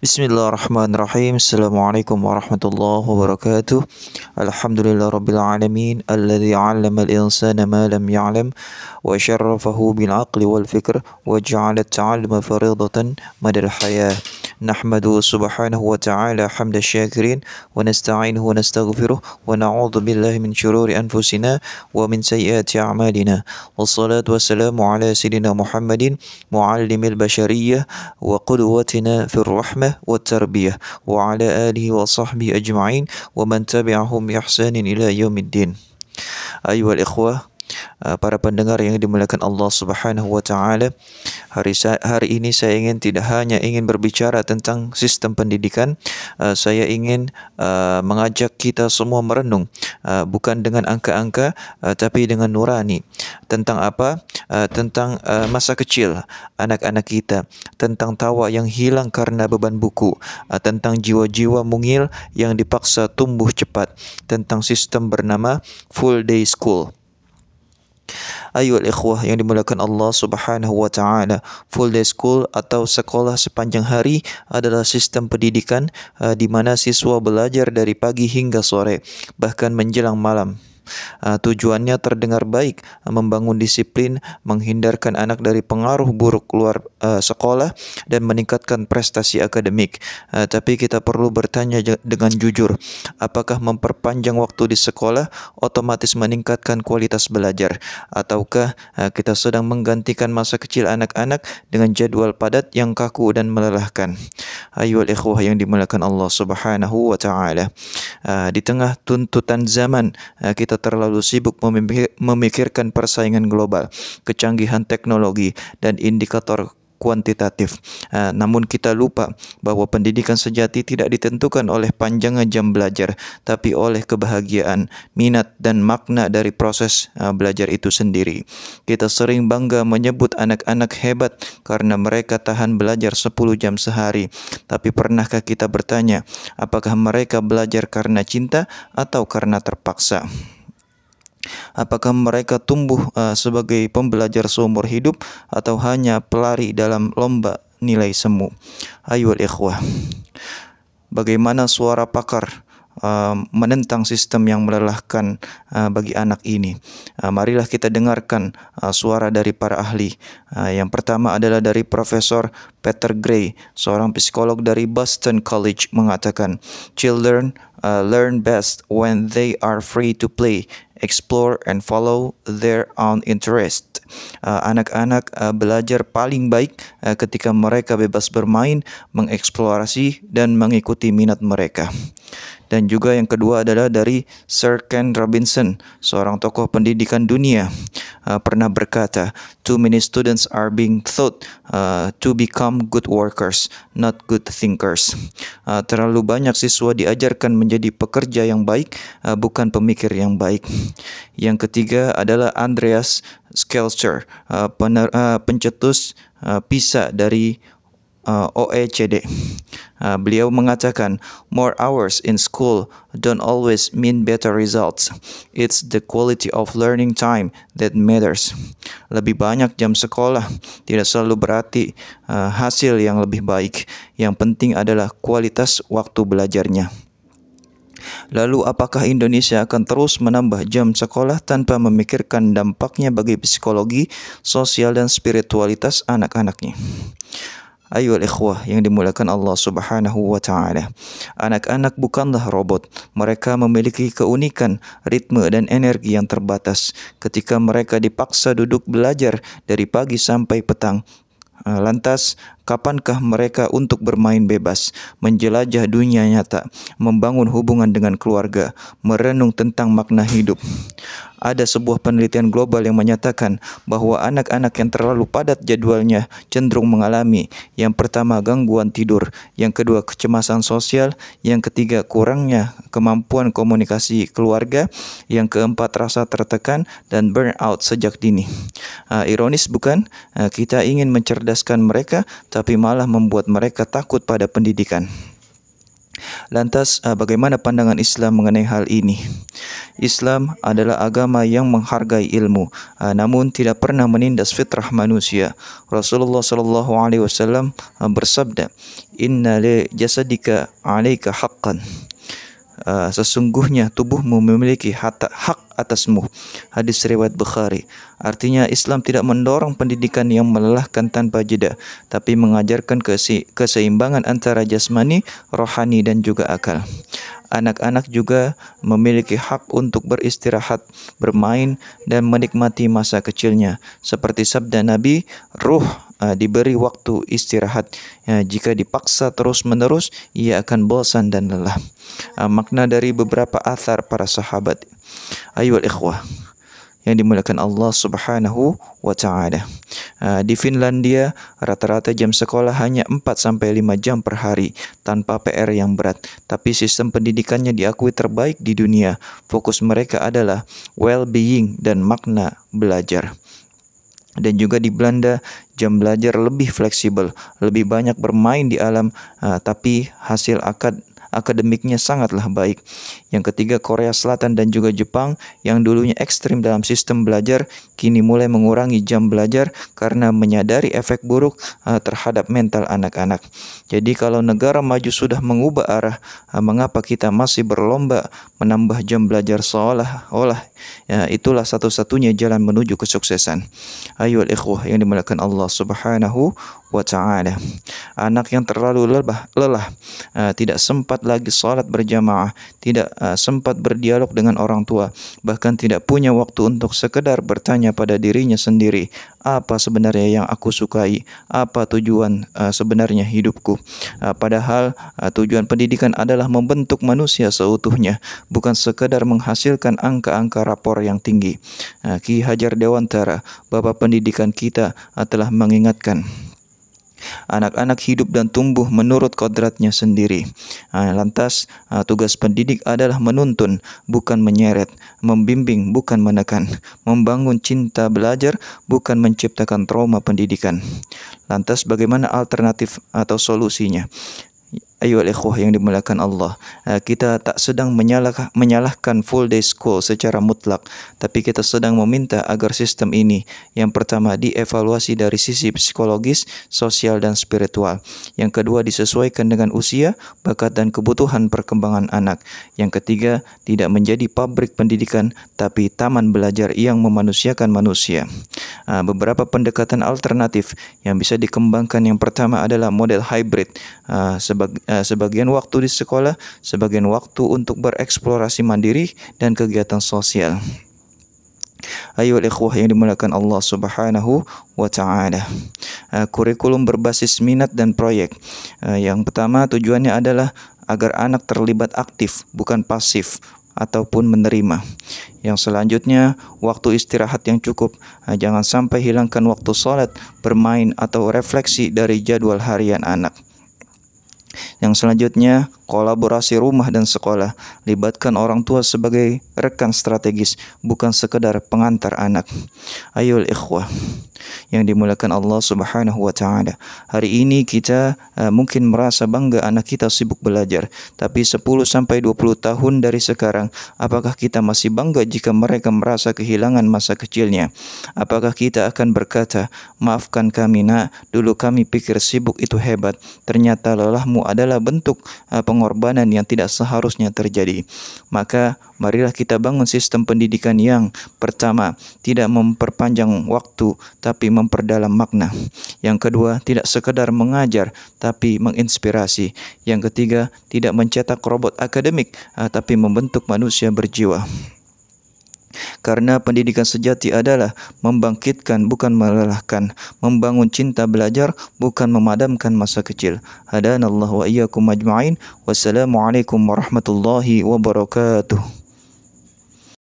Bismillahirrahmanirrahim. Assalamualaikum warahmatullahi wabarakatuh. Alhamdulillah rabbil alamin alladzi 'allama al-insana ma lam ya'lam wa syarrafahu bil 'aqli wal fikr wa ja'ala at-ta'alluma faridatan madal hayah. Nahmadu subhanahu wa ta'ala hamda syakirin wa nasta'inuhu wa nastaghfiruh wa na'udzu billahi min syururi anfusina wa min sayyiati a'malina. Wassalatu wassalamu ala sayyidina Muhammadin muallimil bashariyah wa qudwatina fir rahmah wa tarbiyah wa ala alihi wa sahbihi ajma'in wa man tabi'ahum bi ihsanin ila yaumiddin. Ayyuhal ikhwah, para pendengar yang dimuliakan Allah Subhanahu wa taala, hari ini saya tidak hanya ingin berbicara tentang sistem pendidikan, saya ingin mengajak kita semua merenung, bukan dengan angka-angka, tapi dengan nurani. Tentang apa? Tentang masa kecil anak-anak kita, tentang tawa yang hilang karena beban buku, tentang jiwa-jiwa mungil yang dipaksa tumbuh cepat, tentang sistem bernama full day school. Ayyuhal ikhwah yang dimuliakan Allah Subhanahu wa taala, full day school atau sekolah sepanjang hari adalah sistem pendidikan di mana siswa belajar dari pagi hingga sore, bahkan menjelang malam. Tujuannya terdengar baik, membangun disiplin, menghindarkan anak dari pengaruh buruk luar sekolah, dan meningkatkan prestasi akademik. Tapi kita perlu bertanya dengan jujur, apakah memperpanjang waktu di sekolah otomatis meningkatkan kualitas belajar? Ataukah kita sedang menggantikan masa kecil anak-anak dengan jadwal padat yang kaku dan melelahkan? Ayyuhal ikhwah yang dimuliakan Allah Subhanahu wa taala, di tengah tuntutan zaman, kita terlalu sibuk memikirkan persaingan global, kecanggihan teknologi, dan indikator kuantitatif. Namun kita lupa bahwa pendidikan sejati tidak ditentukan oleh panjangnya jam belajar, tapi oleh kebahagiaan, minat, dan makna dari proses belajar itu sendiri. Kita sering bangga menyebut anak-anak hebat karena mereka tahan belajar 10 jam sehari. Tapi pernahkah kita bertanya, apakah mereka belajar karena cinta atau karena terpaksa? Apakah mereka tumbuh sebagai pembelajar seumur hidup atau hanya pelari dalam lomba nilai semu? Ayyuhal ikhwah, bagaimana suara pakar menentang sistem yang melelahkan bagi anak ini? Marilah kita dengarkan suara dari para ahli. Yang pertama adalah dari Profesor Peter Gray, seorang psikolog dari Boston College, mengatakan, "Children learn best when they are free to play, explore, and follow their own interest." Anak-anak belajar paling baik ketika mereka bebas bermain, mengeksplorasi, dan mengikuti minat mereka. Dan juga yang kedua adalah dari Sir Ken Robinson, seorang tokoh pendidikan dunia, pernah berkata, "Too many students are being taught to become good workers, not good thinkers." Terlalu banyak siswa diajarkan menjadi pekerja yang baik, bukan pemikir yang baik. Yang ketiga adalah Andreas Schelzer, pencetus PISA dari OECD. Beliau mengatakan, "More hours in school don't always mean better results. It's the quality of learning time that matters." Lebih banyak jam sekolah tidak selalu berarti hasil yang lebih baik. Yang penting adalah kualitas waktu belajarnya. Lalu apakah Indonesia akan terus menambah jam sekolah tanpa memikirkan dampaknya bagi psikologi, sosial, dan spiritualitas anak-anaknya? Ayyuhal ikhwah yang dimuliakan Allah Subhanahu wa taala, anak-anak bukanlah robot. Mereka memiliki keunikan, ritme, dan energi yang terbatas. Ketika mereka dipaksa duduk belajar dari pagi sampai petang, lantas kapankah mereka untuk bermain bebas, menjelajah dunia nyata, membangun hubungan dengan keluarga, merenung tentang makna hidup? Ada sebuah penelitian global yang menyatakan bahwa anak-anak yang terlalu padat jadwalnya cenderung mengalami, yang pertama, gangguan tidur, yang kedua, kecemasan sosial, yang ketiga, kurangnya kemampuan komunikasi keluarga, yang keempat, rasa tertekan dan burnout sejak dini. Ironis bukan? Kita ingin mencerdaskan mereka, tapi malah membuat mereka takut pada pendidikan. Lantas, bagaimana pandangan Islam mengenai hal ini? Islam adalah agama yang menghargai ilmu, namun tidak pernah menindas fitrah manusia. Rasulullah sallallahu alaihi wasallam bersabda, "Inna li jasadika 'alaika haqqan." Sesungguhnya tubuhmu memiliki hak atasmu. Hadis riwayat Bukhari. Artinya Islam tidak mendorong pendidikan yang melelahkan tanpa jeda, tapi mengajarkan keseimbangan antara jasmani, rohani dan juga akal. Anak-anak juga memiliki hak untuk beristirahat, bermain dan menikmati masa kecilnya. Seperti sabda Nabi, ruh diberi waktu istirahat. Jika dipaksa terus-menerus, ia akan bosan dan lelah. Makna dari beberapa athar para sahabat. Ayyuhal ikhwah yang dimuliakan Allah Subhanahu wa taala. Di Finlandia rata-rata jam sekolah hanya 4-5 jam per hari tanpa PR yang berat, tapi sistem pendidikannya diakui terbaik di dunia. Fokus mereka adalah well-being dan makna belajar. Dan juga di Belanda jam belajar lebih fleksibel, lebih banyak bermain di alam, tapi hasil akademiknya sangatlah baik. Yang ketiga, Korea Selatan dan juga Jepang yang dulunya ekstrim dalam sistem belajar, kini mulai mengurangi jam belajar karena menyadari efek buruk terhadap mental anak-anak. Jadi kalau negara maju sudah mengubah arah, mengapa kita masih berlomba menambah jam belajar seolah-olah itulah satu-satunya jalan menuju kesuksesan. Ayyuhal ikhwah yang dimuliakan Allah Subhanahu wa ta'ala. Anak yang terlalu lelah, tidak sempat lagi salat berjamaah, tidak sempat berdialog dengan orang tua, bahkan tidak punya waktu untuk sekedar bertanya pada dirinya sendiri, apa sebenarnya yang aku sukai, apa tujuan sebenarnya hidupku. Padahal tujuan pendidikan adalah membentuk manusia seutuhnya, bukan sekedar menghasilkan angka-angka rapor yang tinggi. Ki Hajar Dewantara, Bapak Pendidikan kita, telah mengingatkan, anak-anak hidup dan tumbuh menurut kodratnya sendiri. Lantas tugas pendidik adalah menuntun, bukan menyeret, membimbing, bukan menekan, membangun cinta belajar, bukan menciptakan trauma pendidikan. Lantas bagaimana alternatif atau solusinya? Ayyuhal ikhwah yang dimuliakan Allah, kita tak sedang menyalahkan full day school secara mutlak, tapi kita sedang meminta agar sistem ini yang pertama dievaluasi dari sisi psikologis, sosial dan spiritual. Yang kedua disesuaikan dengan usia, bakat dan kebutuhan perkembangan anak. Yang ketiga tidak menjadi pabrik pendidikan, tapi taman belajar yang memanusiakan manusia. Beberapa pendekatan alternatif yang bisa dikembangkan, yang pertama adalah model hybrid. Sebagian waktu di sekolah, sebagian waktu untuk bereksplorasi mandiri dan kegiatan sosial. Ayyuhal ikhwah yang dimuliakan Allah Subhanahu wa ta'ala. Kurikulum berbasis minat dan proyek. Yang pertama tujuannya adalah agar anak terlibat aktif, bukan pasif ataupun menerima. Yang selanjutnya, waktu istirahat yang cukup. Jangan sampai hilangkan waktu sholat, bermain atau refleksi dari jadwal harian anak. Yang selanjutnya, kolaborasi rumah dan sekolah. Libatkan orang tua sebagai rekan strategis, bukan sekedar pengantar anak. Ayyuhal ikhwah yang dimuliakan Allah Subhanahu wa ta'ala. Hari ini kita mungkin merasa bangga anak kita sibuk belajar, tapi 10-20 tahun dari sekarang, apakah kita masih bangga jika mereka merasa kehilangan masa kecilnya? Apakah kita akan berkata, maafkan kami nak, dulu kami pikir sibuk itu hebat, ternyata lelahmu adalah bentuk pengorbanan yang tidak seharusnya terjadi. Maka marilah kita bangun sistem pendidikan yang pertama, tidak memperpanjang waktu tapi memperdalam makna. Yang kedua, tidak sekedar mengajar tapi menginspirasi. Yang ketiga, tidak mencetak robot akademik tapi membentuk manusia berjiwa. Karena pendidikan sejati adalah membangkitkan bukan melelahkan, membangun cinta belajar bukan memadamkan masa kecil. Hadanallahu wa iyyakum ajma'in. Wassalamualaikum warahmatullahi wabarakatuh.